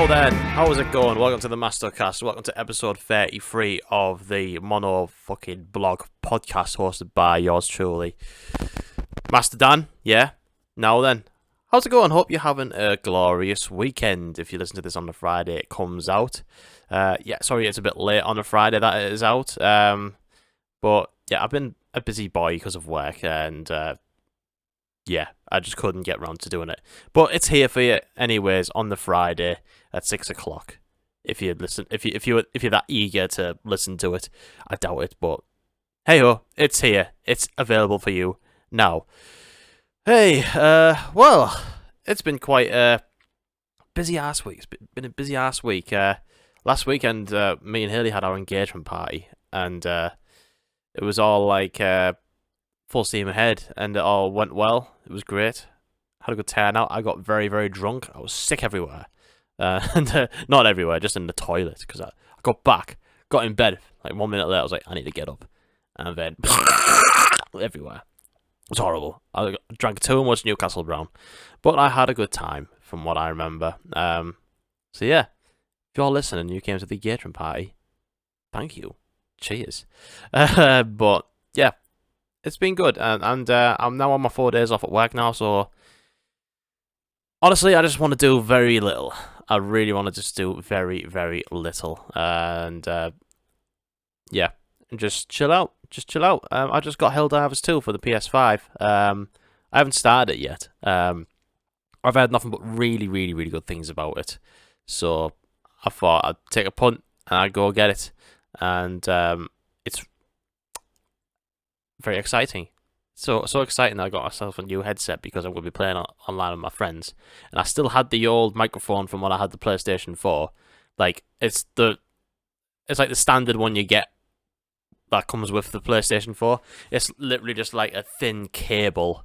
Now then, how's it going? Welcome to the MastoCast. Welcome to episode 33 of the mono-blog podcast hosted by yours truly, MastoDan. Yeah. Now then, how's it going? Hope you're having a glorious weekend. If you listen to this on the Friday it comes out. Yeah, sorry it's a bit late on a Friday that it is out. But yeah, I've been a busy boy because of work, and yeah, I just couldn't get round to doing it. But it's here for you anyways on the Friday at 6 o'clock. If you're that eager to listen to it, I doubt it. But hey ho, it's here. It's available for you now. Hey, well, it's been quite a busy ass week. It's been a busy ass week. Last weekend, me and Haley had our engagement party, and it was all like full steam ahead, and it all went well. It was great. Had a good turnout. I got very, very drunk. I was sick everywhere. And not everywhere, just in the toilet, because I got back, got in bed, like 1 minute later, I was like, I need to get up. And then, everywhere. It was horrible. I drank too much Newcastle Brown. But I had a good time, from what I remember. So yeah, if you're listening and you came to the engagement party, thank you. Cheers. But yeah, it's been good, and I'm now on my 4 days off at work now, so honestly, I just want to do very little. I really want to just do very, very little, and yeah, just chill out. Just chill out. I just got Helldivers 2 for the PS5. I haven't started it yet. I've heard nothing but really, really, really good things about it, so I thought I'd take a punt and I'd go get it, and it's very exciting. So exciting that I got myself a new headset because I'm going to be playing online with my friends. And I still had the old microphone from when I had the PlayStation 4. Like, it's like the standard one you get that comes with the PlayStation 4. It's literally just like a thin cable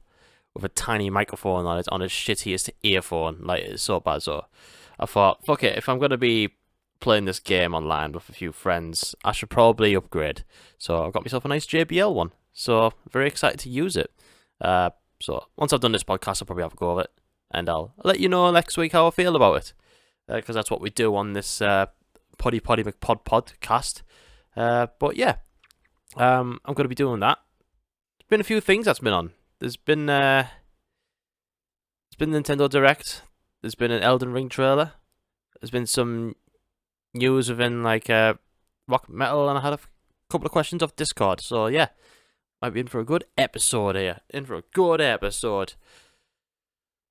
with a tiny microphone on it, on a shittiest earphone. Like, it's so bad. So I thought, fuck it, if I'm going to be playing this game online with a few friends, I should probably upgrade. So I've got myself a nice JBL one. So, very excited to use it. So, once I've done this podcast, I'll probably have a go of it. And I'll let you know next week how I feel about it. Because that's what we do on this Poddy McPod But yeah, I'm going to be doing that. There's been a few things that's been on. There's been Nintendo Direct. There's been an Elden Ring trailer. There's been some news within like rock metal, and I had a couple of questions off Discord. So yeah. Might be in for a good episode here. In for a good episode.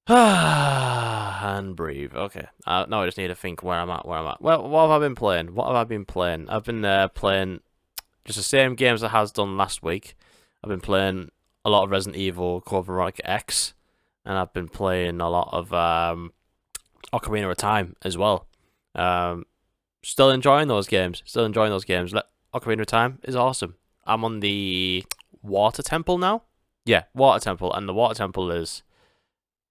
And breathe. Okay. Now I just need to think where I'm at. Well, what have I been playing? I've been playing just the same games I has done last week. I've been playing a lot of Resident Evil Code Veronica X. And I've been playing a lot of Ocarina of Time as well. Still enjoying those games. Ocarina of Time is awesome. I'm on the Water Temple now? Yeah, Water Temple, and the Water Temple is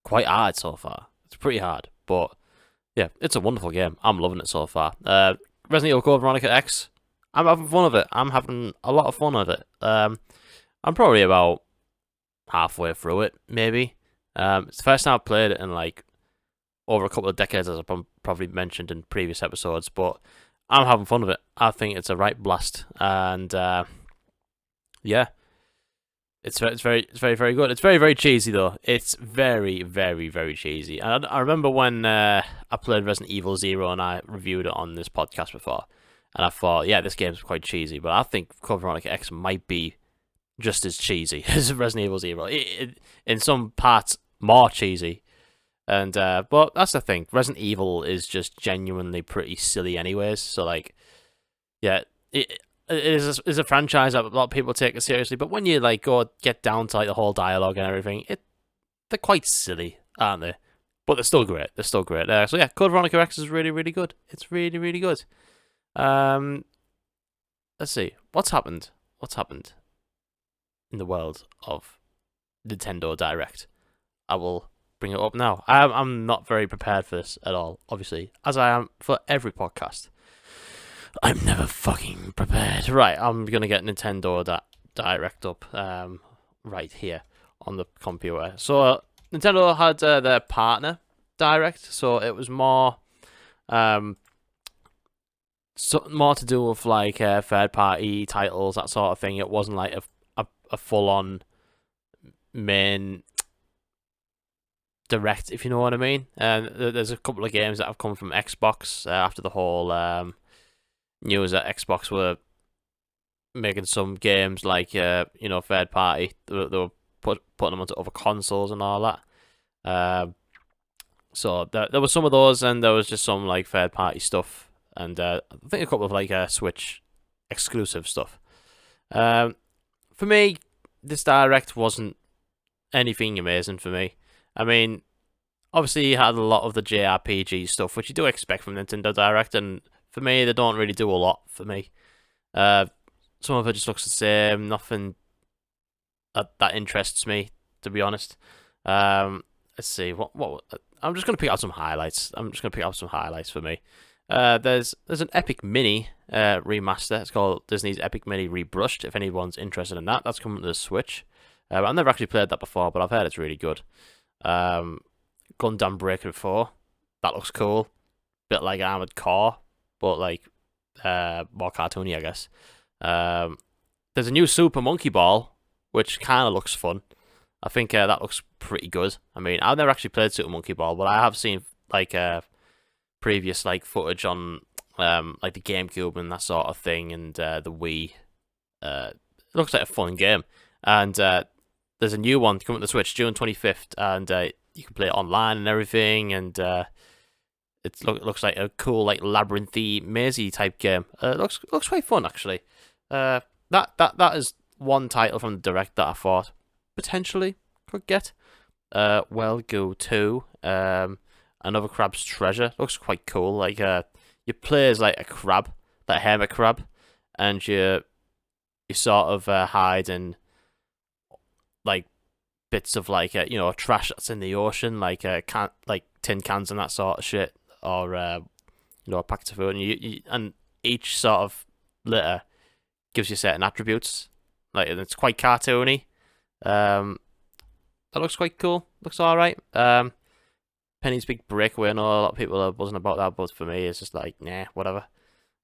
quite hard so far. It's pretty hard, but yeah, it's a wonderful game. I'm loving it so far. Resident Evil Code Veronica X, I'm having fun of it. I'm having a lot of fun with it. I'm probably about halfway through it, maybe. It's the first time I've played it in like over a couple of decades, as I've probably mentioned in previous episodes, but I'm having fun with it. I think it's a right blast, and yeah. It's very, very good. It's very, very cheesy though. It's very, very, very cheesy. And I remember when I played Resident Evil 0 and I reviewed it on this podcast before, and I thought, yeah, this game's quite cheesy, but I think Code Veronica X might be just as cheesy as Resident Evil 0. In some parts, more cheesy. And but that's the thing. Resident Evil is just genuinely pretty silly, anyways. So like, yeah, it is a franchise that a lot of people take it seriously, but when you like go get down to like the whole dialogue and everything, they're quite silly, aren't they? But they're still great. So yeah, Code Veronica X is really, really good. It's really, really good. Let's see what's happened in the world of Nintendo Direct. I will bring it up now. I'm not very prepared for this at all, obviously, as I am for every podcast. I'm never fucking prepared. Right, I'm going to get Nintendo Direct up right here on the computer. So, Nintendo had their partner Direct, so it was more So more to do with like third party titles, that sort of thing. It wasn't like a full on main direct, if you know what I mean. And there's a couple of games that have come from Xbox after the whole news that Xbox were making some games like third party. They were putting them onto other consoles and all that. So there was some of those, and there was just some like third party stuff, and I think a couple of like Switch exclusive stuff. For me, this direct wasn't anything amazing for me. I mean, obviously you had a lot of the JRPG stuff, which you do expect from Nintendo Direct, and for me, they don't really do a lot for me. Some of it just looks the same. Nothing that interests me, to be honest. Let's see. What? I'm just gonna pick out some highlights. For me. There's an Epic Mini remaster. It's called Disney's Epic Mini Rebrushed. If anyone's interested in that, that's coming to the Switch. I've never actually played that before, but I've heard it's really good. Gundam Breaker 4. That looks cool. Bit like Armored Core, but like more cartoony, I guess. There's a new Super Monkey Ball, which kind of looks fun. I think that looks pretty good. I mean, I've never actually played Super Monkey Ball, but I have seen like previous like footage on like the GameCube and that sort of thing, and the Wii. It looks like a fun game, and there's a new one coming to the Switch June 25th, and you can play it online and everything, and it looks like a cool like labyrinthy, mazy type game. It looks quite fun actually. That is one title from the Direct that I thought potentially could get. Well Go 2. Another Crab's Treasure. Looks quite cool. Like you play as like a crab, like a hermit crab, and you sort of hide in like bits of like trash that's in the ocean, like like tin cans and that sort of shit, or a packet of food, and each sort of litter gives you certain attributes. Like, it's quite cartoony. That looks quite cool. Looks alright. Penny's Big Breakaway, I know a lot of people are buzzing about that, but for me, it's just like, nah, whatever.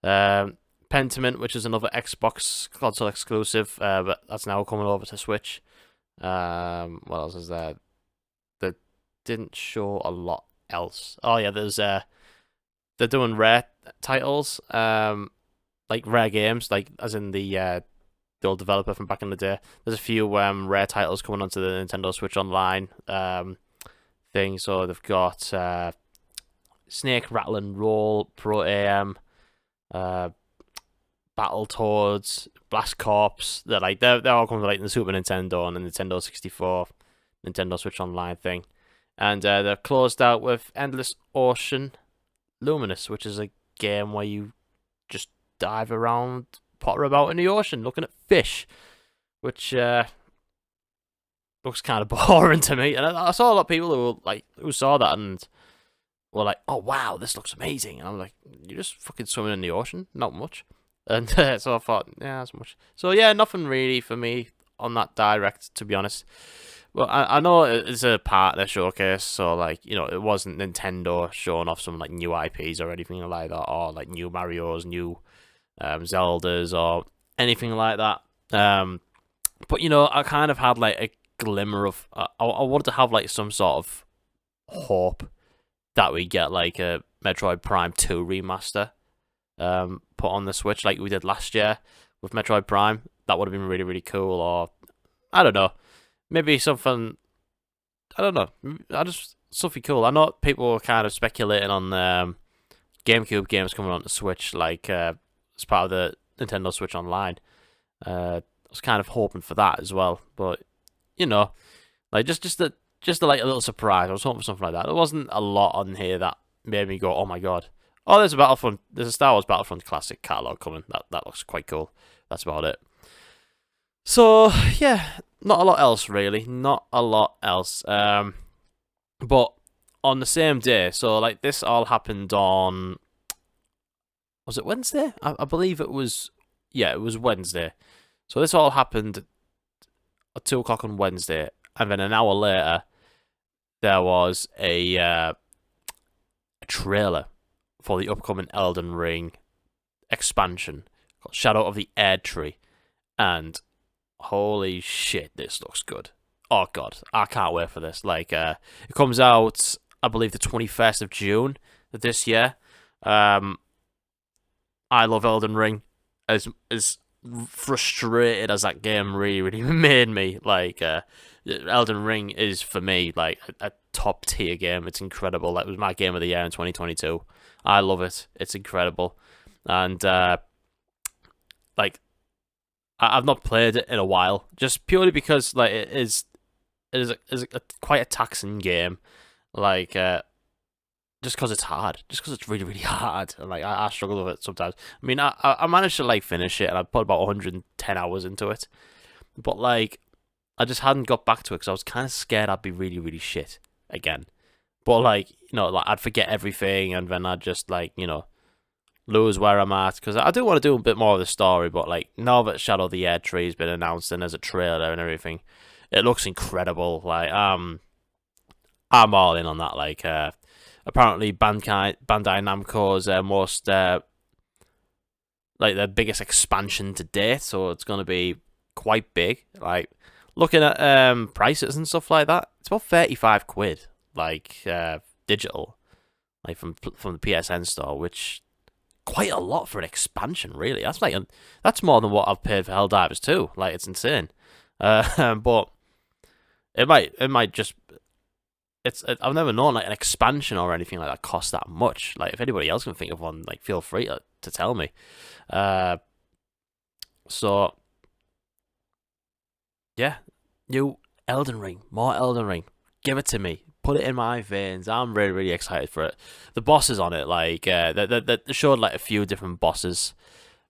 Pentiment, which is another Xbox console exclusive, but that's now coming over to Switch. What else is there? They didn't show a lot else. Oh yeah, there's they're doing rare titles, like rare games, like as in the old developer from back in the day. There's a few rare titles coming onto the Nintendo Switch Online thing. So they've got Snake Rattle and Roll, Pro AM, Battletoads, Blast Corps. They're all coming like the Super Nintendo and the Nintendo 64, Nintendo Switch Online thing. And they're closed out with Endless Ocean Luminous, which is a game where you just dive around, potter about in the ocean, looking at fish, which looks kind of boring to me. And I saw a lot of people who saw that and were like, "Oh wow, this looks amazing!" And I'm like, "You're just fucking swimming in the ocean, not much." And so I thought, yeah, that's much. So yeah, nothing really for me on that Direct, to be honest. Well, I know it's a part of the showcase, so like, it wasn't Nintendo showing off some like new IPs or anything like that, or like new Marios, new Zeldas, or anything like that. But I kind of had like a glimmer of I wanted to have like some sort of hope that we get like a Metroid Prime 2 remaster put on the Switch like we did last year with Metroid Prime. That would have been really, really cool. Or I don't know, maybe something, I don't know, something cool. I know people were kind of speculating on GameCube games coming on the Switch, like as part of the Nintendo Switch Online. I was kind of hoping for that as well, but like just a like a little surprise. I was hoping for something like that. There wasn't a lot on here that made me go, "Oh my god!" Oh, there's a Star Wars Battlefront Classic catalog coming. That looks quite cool. That's about it. So yeah, not a lot else really. Not a lot else. But on the same day, so like this all happened on, was it Wednesday? I believe it was. Yeah, it was Wednesday. So this all happened at 2 o'clock on Wednesday, and then an hour later, there was a trailer for the upcoming Elden Ring expansion called Shadow of the Erdtree, and holy shit, this looks good. Oh god, I can't wait for this. Like, it comes out, I believe, the 21st of June of this year. I love Elden Ring. As frustrated as that game really made me, like, Elden Ring is for me like a top tier game. It's incredible. That was my game of the year in 2022. I love it. It's incredible, and like I've not played it in a while, just purely because like it is quite a taxing game, like just because it's hard, just because it's really hard, and like I struggle with it sometimes. I mean, I managed to like finish it, and I put about 110 hours into it, but like I just hadn't got back to it because I was kind of scared I'd be really shit again. But like, you know, like I'd forget everything, and then I'd just like, you know, lose where I'm at, because I do want to do a bit more of the story. But like, now that Shadow of the Erdtree has been announced and there's a trailer and everything, it looks incredible. Like, I'm all in on that. Like, apparently Bandai Namco's most like their biggest expansion to date, so it's going to be quite big. Like, looking at prices and stuff like that, it's about 35 quid, like digital, like from the PSN store, which quite a lot for an expansion, really. That's like that's more than what I've paid for Helldivers 2. Like, it's insane. But it might just I've never known like an expansion or anything like that costs that much. Like, if anybody else can think of one, like, feel free to tell me. So yeah, new Elden Ring, more Elden Ring. Give it to me. Put it in my veins. I'm really excited for it. The bosses on it, like, they showed like a few different bosses,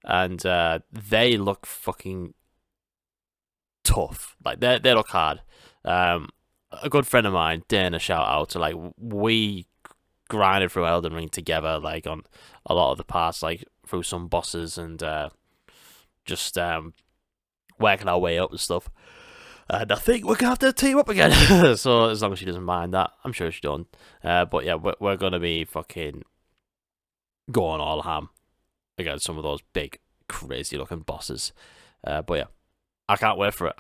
and they look fucking tough. Like, they look hard. A good friend of mine, Dana, shout out to, like, we grinded through Elden Ring together, like on a lot of the parts, like through some bosses, and just working our way up and stuff. And I think we're gonna have to team up again. So as long as she doesn't mind that, I'm sure she don't. But yeah, we're gonna be fucking going all ham against some of those big, crazy looking bosses. But yeah, I can't wait for it.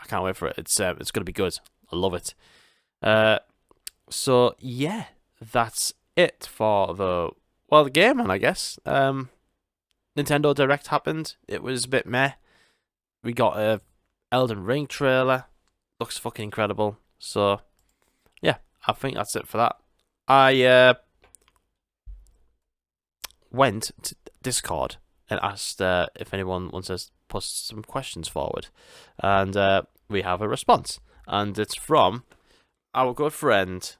It's gonna be good. I love it. So yeah, that's it for the game, and I guess Nintendo Direct happened. It was a bit meh. We got a Elden Ring trailer. Looks fucking incredible. So yeah, I think that's it for that. I went to Discord and asked if anyone wants to put some questions forward, and we have a response, and it's from our good friend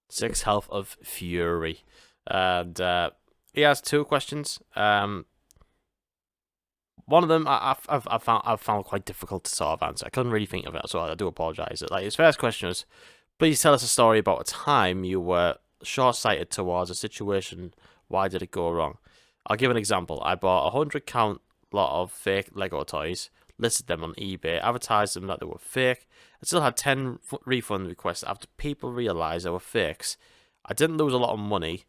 Six Health of Fury, and he has two questions. One of them I've found quite difficult to sort of answer. I couldn't really think of it, so I do apologise. Like, his first question was, please tell us a story about a time you were short-sighted towards a situation. Why did it go wrong? I'll give an example. I bought 100 count lot of fake Lego toys, listed them on eBay, advertised them that they were fake. I still had 10 refund requests after people realised they were fakes. I didn't lose a lot of money,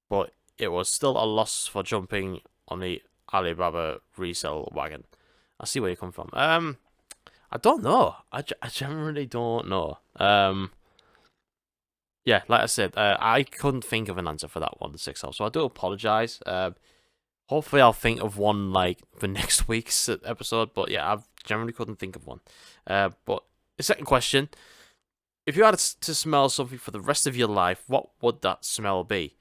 but it was still a loss for jumping on the Alibaba resale wagon. I see where you come from. I don't know. I generally don't know. Yeah, like I said, I couldn't think of an answer for that one, 6 Health, so I do apologise. Hopefully I'll think of one like for next week's episode, but yeah, I generally couldn't think of one. But the second question, if you had to smell something for the rest of your life, what would that smell be?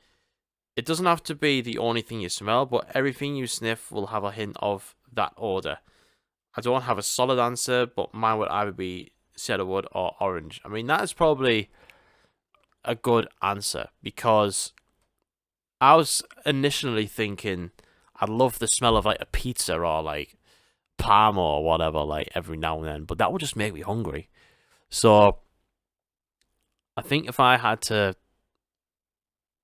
It doesn't have to be the only thing you smell, but everything you sniff will have a hint of that odor. I don't have a solid answer, but mine would either be cedarwood or orange. I mean, that is probably a good answer, because I was initially thinking I'd love the smell of like a pizza or like Parma or whatever, like every now and then, but that would just make me hungry. So I think if I had to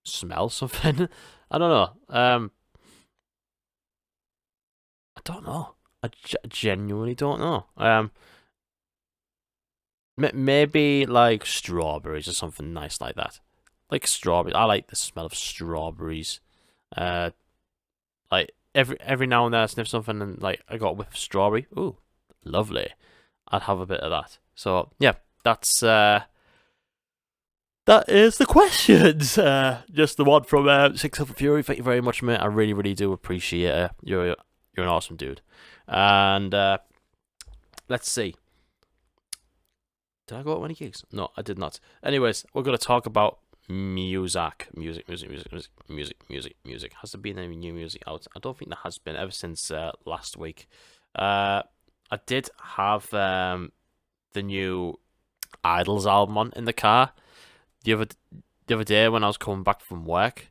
smell something, I don't know. I don't know. I genuinely don't know. Maybe like strawberries or something nice like that. like strawberries. I like the smell of strawberries. Like every now and then I sniff something and like I got a whiff of strawberry. Ooh, lovely. I'd have a bit of that. So yeah, that's that is the questions. Just the one from Six Up Fury. Thank you very much, mate. I really, really do appreciate it. You're an awesome dude. And let's see. Did I go out any gigs? No, I did not. Anyways, we're gonna talk about music. Has there been any new music out? I don't think there has been ever since last week. I did have the new Idols album on in the car the other day when I was coming back from work,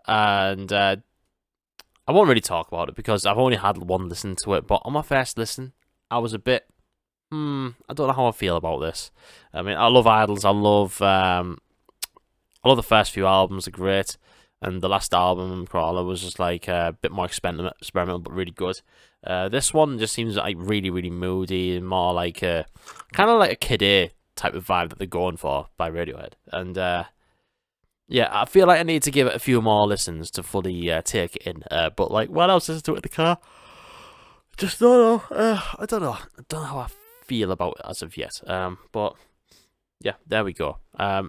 and I won't really talk about it because I've only had one listen to it. But on my first listen, I was a bit, I don't know how I feel about this. I mean, I love Idols. I love the first few albums are great, and the last album, Crawler, was just like a bit more experimental, but really good. This one just seems like really, really moody and more like kind of like a Kid A type of vibe that they're going for by Radiohead. And yeah, I feel like I need to give it a few more listens to fully take it in. But like, when I was listening to it in the car, just don't know. I don't know how I feel about it as of yet. But yeah, there we go. I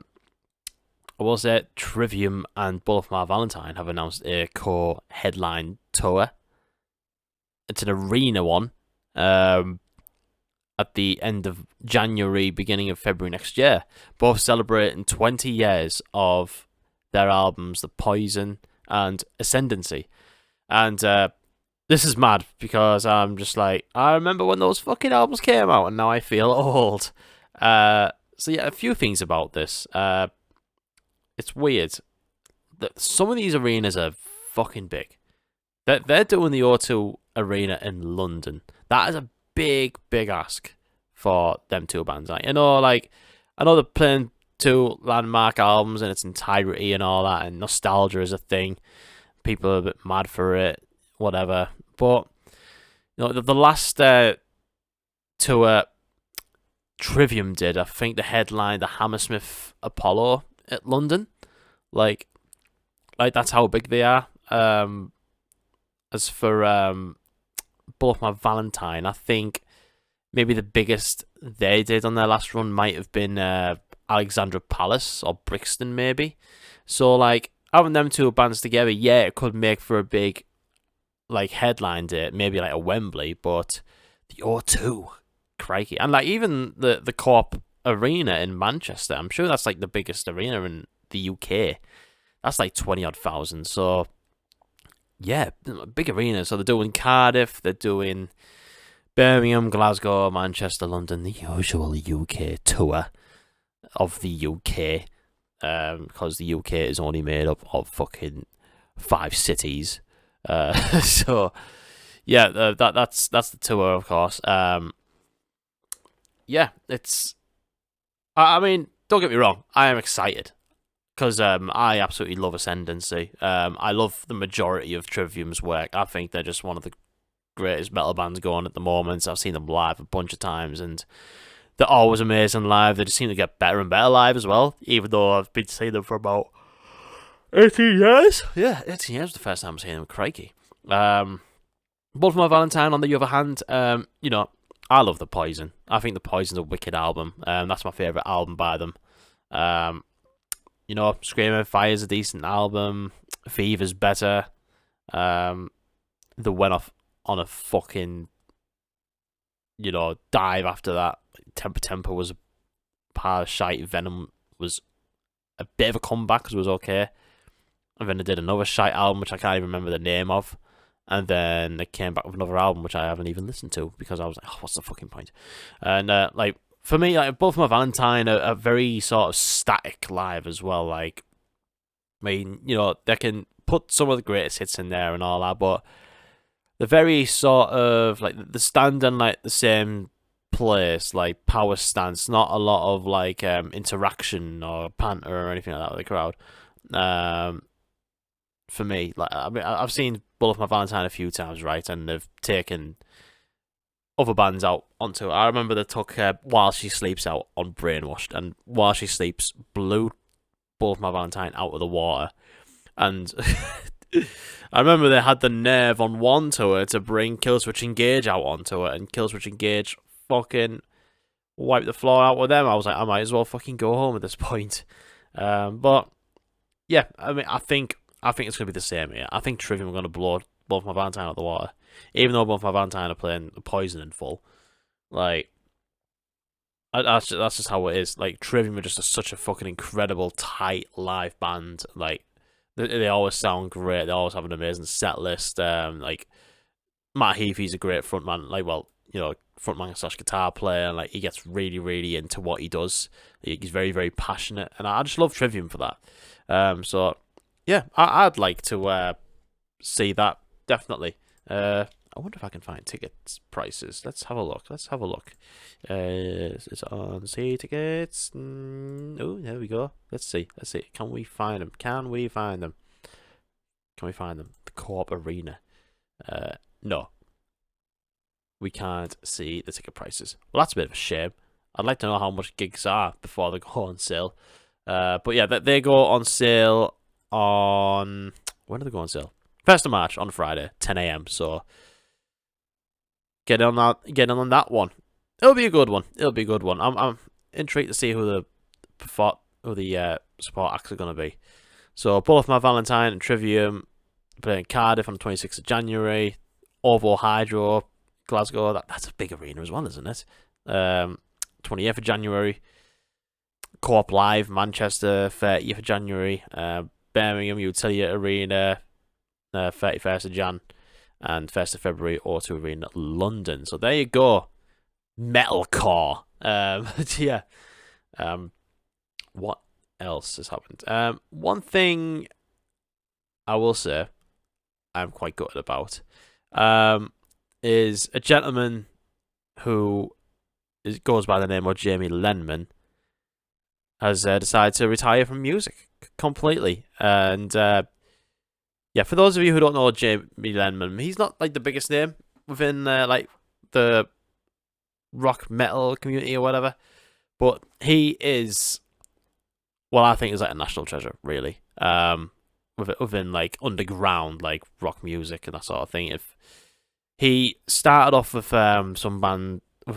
will say Trivium and Both My Valentine have announced a co-headline tour. It's an arena one. At the end of January, beginning of February next year. Both celebrating 20 years of their albums, The Poison and Ascendancy. And this is mad because I'm just like, I remember when those fucking albums came out and now I feel old. So yeah, a few things about this. It's weird that some of these arenas are fucking big. They're doing the O2 Arena in London. That is a big ask for them two bands. Like, I know they're playing two landmark albums in its entirety and all that, and nostalgia is a thing. People are a bit mad for it, whatever. But you know, the last tour Trivium did, I think the headline, the Hammersmith Apollo at London, like that's how big they are. As for Both My Valentine, I think maybe the biggest they did on their last run might have been Alexandra Palace or Brixton, maybe. So like having them two bands together, yeah, it could make for a big like headline date, maybe like a Wembley, but the O2, crikey, and like even the Co-op Arena in Manchester, I'm sure that's like the biggest arena in the UK. That's like 20,000. So yeah, big arena. So they're doing Cardiff, they're doing Birmingham, Glasgow, Manchester, London, the usual UK tour of the UK, because the UK is only made up of fucking 5 cities. So yeah, that's the tour, of course. Yeah, it's. I mean, don't get me wrong, I am excited because I absolutely love Ascendancy. I love the majority of Trivium's work. I think they're just one of the greatest metal bands going at the moment. I've seen them live a bunch of times, and they're always amazing live. They just seem to get better and better live as well, even though I've been seeing them for about 18 years. Yeah, 18 years was the first time I'm seeing them. Crikey. Both My Valentine, on the other hand, you know, I love The Poison. I think The Poison's a wicked album. That's my favourite album by them. You know, Screaming Fire's a decent album. Fever's better. They went off on a fucking, you know, dive after that. Temper was a part of shite. Venom was a bit of a comeback because it was okay. And then they did another shite album, which I can't even remember the name of. And then they came back with another album, which I haven't even listened to because I was like, oh, what's the fucking point? And like, for me, like, Both My Valentine are very sort of static live as well. Like, I mean, you know, they can put some of the greatest hits in there and all that, but they're very sort of like they stand in like the same place, like power stance. Not a lot of like interaction or banter or anything like that with the crowd. For me, like, I mean, I've seen Both My Valentine a few times, right, and they've taken other bands out onto it. I remember they took While She Sleeps out on Brainwashed, and While She Sleeps blew both my Valentine out of the water. And I remember they had the nerve on one tour to bring Killswitch Engage out onto it, and Killswitch Engage fucking wiped the floor out with them. I was like, I might as well fucking go home at this point. But yeah, I mean, I think it's gonna be the same here. I think Trivium are gonna blow both my Valentine out of the water, even though both my Valentine are playing Poison in full. Like, that's just how it is. Like, Trivium are just such a fucking incredible, tight live band. Like, they always sound great. They always have an amazing set list. Like, Matt Heafy's a great frontman. Like, well, you know, frontman / guitar player. Like, he gets really, really into what he does. He's very, very passionate, and I just love Trivium for that. So yeah, I'd like to see that, definitely. I wonder if I can find tickets prices. Let's have a look. It's on see tickets. Oh, there we go. Let's see. Can we find them? The Co-op Arena. No. We can't see the ticket prices. Well, that's a bit of a shame. I'd like to know how much gigs are before they go on sale. But yeah, they go on sale on... When do they go on sale? 1st of March, on Friday, 10 AM. So get on that one. It'll be a good one. I'm intrigued to see who the support acts are going to be. So both my Valentine and Trivium playing Cardiff on the 26th of January. Ovo Hydro, Glasgow. That's a big arena as well, isn't it? 28th of January. Co-op Live, Manchester, 30th of January. Birmingham Utility Arena, 31st of Jan. And 1st of February, O2 Arena, London. So there you go. Metalcore. Yeah. What else has happened? One thing I will say I'm quite gutted about is a gentleman who goes by the name of Jamie Lenmans has decided to retire from music completely. And yeah, for those of you who don't know Jamie Lenmans, he's not like the biggest name within like the rock metal community or whatever, but he is what I think is like a national treasure, really. Within like underground like rock music and that sort of thing. If he started off with a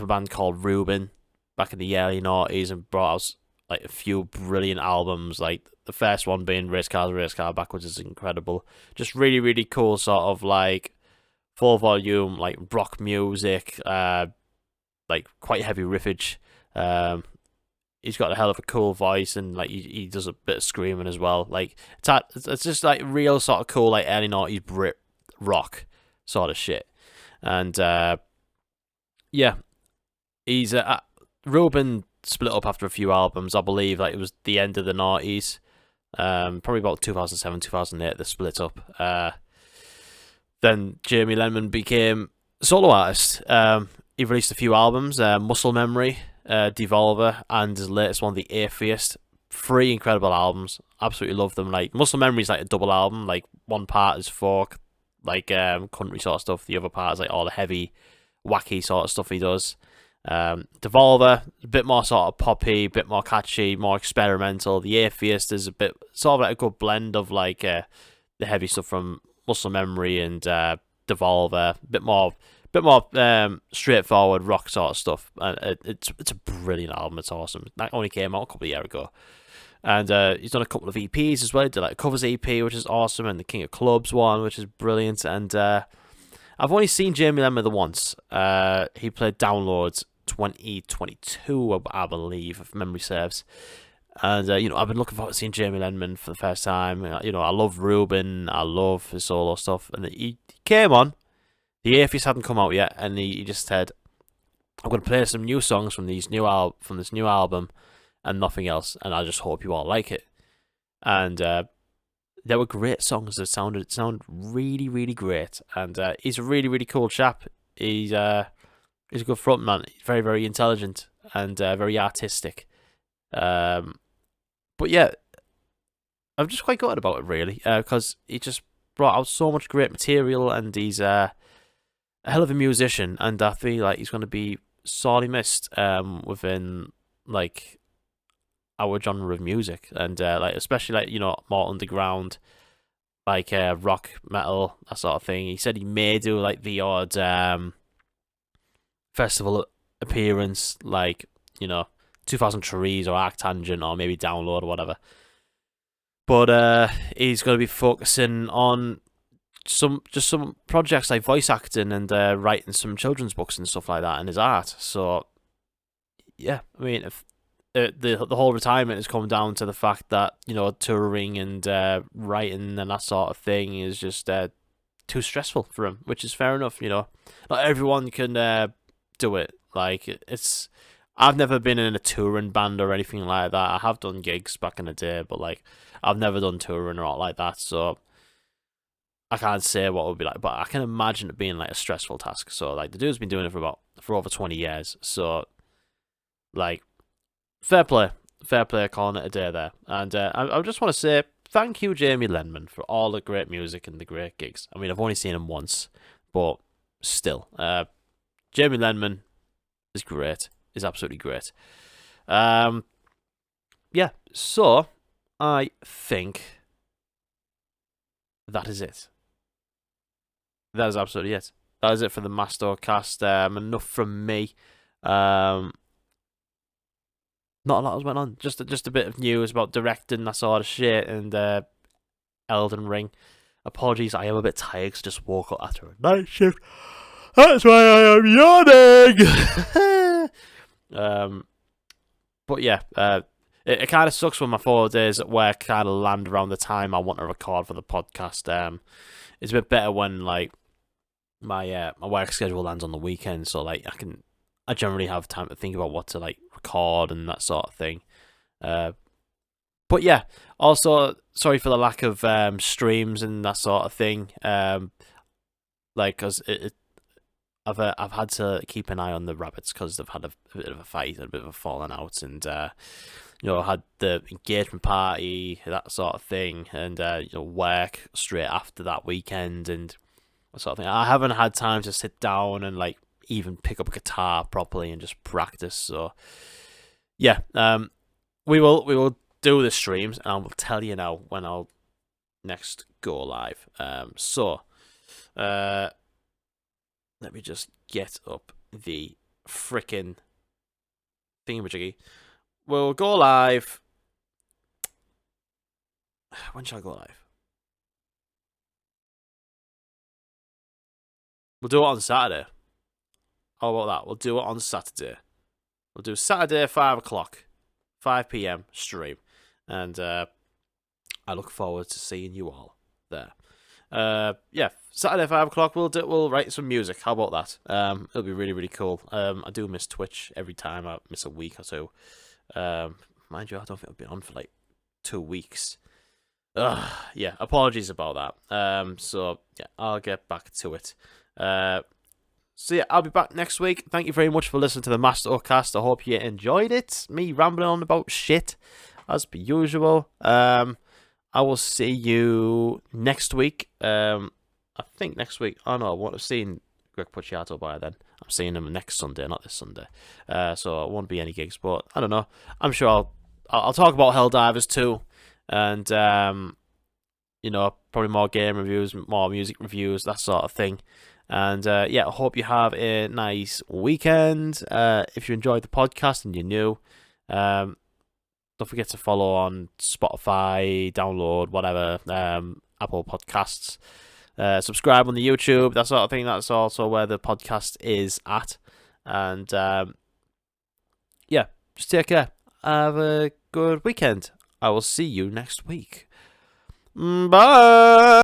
band called Reuben back in the early noughties and brought out like a few brilliant albums, like the first one being Race Car Backwards is incredible. Just really, really cool sort of like full volume like rock music, like quite heavy riffage. He's got a hell of a cool voice, and like he does a bit of screaming as well. Like it's just like real sort of cool like early noughties Brit rock sort of shit. And yeah, he's Reuben split up after a few albums. I believe like it was the end of the noughties, probably about 2007, 2008. They split up. Then Jamie Lenmans became a solo artist. He released a few albums, Muscle Memory, Devolver, and his latest one, The Atheist. 3 incredible albums. Absolutely love them. Like Muscle Memory is like a double album. Like one part is folk, like country sort of stuff. The other part is like all the heavy, wacky sort of stuff he does. Devolver, a bit more sort of poppy, a bit more catchy, more experimental. The Atheist is a bit sort of like a good blend of like the heavy stuff from Muscle Memory and Devolver. A bit more straightforward rock sort of stuff. It's a brilliant album. It's awesome. That only came out a couple of years ago. And he's done a couple of EPs as well. He did like a covers EP, which is awesome, and the King of Clubs one, which is brilliant. And I've only seen Jamie Lenmans once. He played Downloads 2022, I believe, if memory serves. And you know, I've been looking forward to seeing Jamie Lenmans for the first time. You know, I love Reuben, I love his solo stuff, and he came on. The Atheist hadn't come out yet, and he just said, "I'm going to play some new songs from this new album, and nothing else. And I just hope you all like it." And they were great songs. It sounded really, really great. And he's a really, really cool chap. He's a good frontman. He's very, very intelligent and very artistic. But yeah, I'm just quite gutted about it, really, because he just brought out so much great material, and he's a hell of a musician, and I feel like he's going to be sorely missed within like our genre of music, and like especially like more underground, like rock, metal, that sort of thing. He said he may do like the odd festival appearance, like 2000 Trees or Arctangent or maybe Download or whatever. But he's going to be focusing on some projects like voice acting and writing some children's books and stuff like that in his art. So yeah, I mean, if the whole retirement has come down to the fact that touring and writing and that sort of thing is just too stressful for him, which is fair enough. Not everyone can do it. Like I've never been in a touring band or anything like that. I have done gigs back in the day, but like I've never done touring or like that, so I can't say what it would be like. But I can imagine it being like a stressful task. So like the dude's been doing it for over 20 years. So like fair play, calling it a day there. And I just want to say thank you, Jamie Lenmans, for all the great music and the great gigs. I mean, I've only seen him once, but still, Jamie Lenmans is great. Is absolutely great. Yeah, so I think that is it. That is absolutely it. That is it for the MastoCast. Enough from me. Not a lot has went on. Just a bit of news about directing, that sort of shit, and Elden Ring. Apologies, I am a bit tired because I just woke up after a night shift. That's why I am yawning. But yeah, it kind of sucks when my 4 days at work kind of land around the time I want to record for the podcast. It's a bit better when like my work schedule lands on the weekend, so like I generally have time to think about what to like record and that sort of thing. But yeah, also sorry for the lack of streams and that sort of thing. Like, cause I've had to keep an eye on the rabbits because they've had a bit of a fight and a bit of a falling out, and I had the engagement party, that sort of thing, and work straight after that weekend and that sort of thing. I haven't had time to sit down and like even pick up a guitar properly and just practice. So yeah, we will do the streams, and I will tell you now when I'll next go live. Let me just get up the frickin' thingamajiggy. We'll go live. When shall I go live? We'll do it on Saturday. How about that? We'll do it on Saturday. We'll do Saturday 5 o'clock, 5 p.m. stream, and I look forward to seeing you all there. Yeah, Saturday 5 o'clock. We'll write some music. How about that? It'll be really, really cool. I do miss Twitch every time I miss a week or two. Mind you, I don't think I've been on for like 2 weeks. Yeah, apologies about that. So yeah, I'll get back to it. So yeah, I'll be back next week. Thank you very much for listening to the MastoCast. I hope you enjoyed it. Me rambling on about shit as per usual. I will see you next week. I think next week. Oh no, I won't have seen Greg Puciato by then. I'm seeing him next Sunday, not this Sunday. So it won't be any gigs, but I don't know. I'm sure I'll talk about Helldivers too, and probably more game reviews, more music reviews, that sort of thing. And yeah, I hope you have a nice weekend. If you enjoyed the podcast and you're new, don't forget to follow on Spotify, download, whatever, Apple Podcasts. Subscribe on the YouTube, that sort of thing. That's also where the podcast is at. And yeah, just take care. Have a good weekend. I will see you next week. Bye.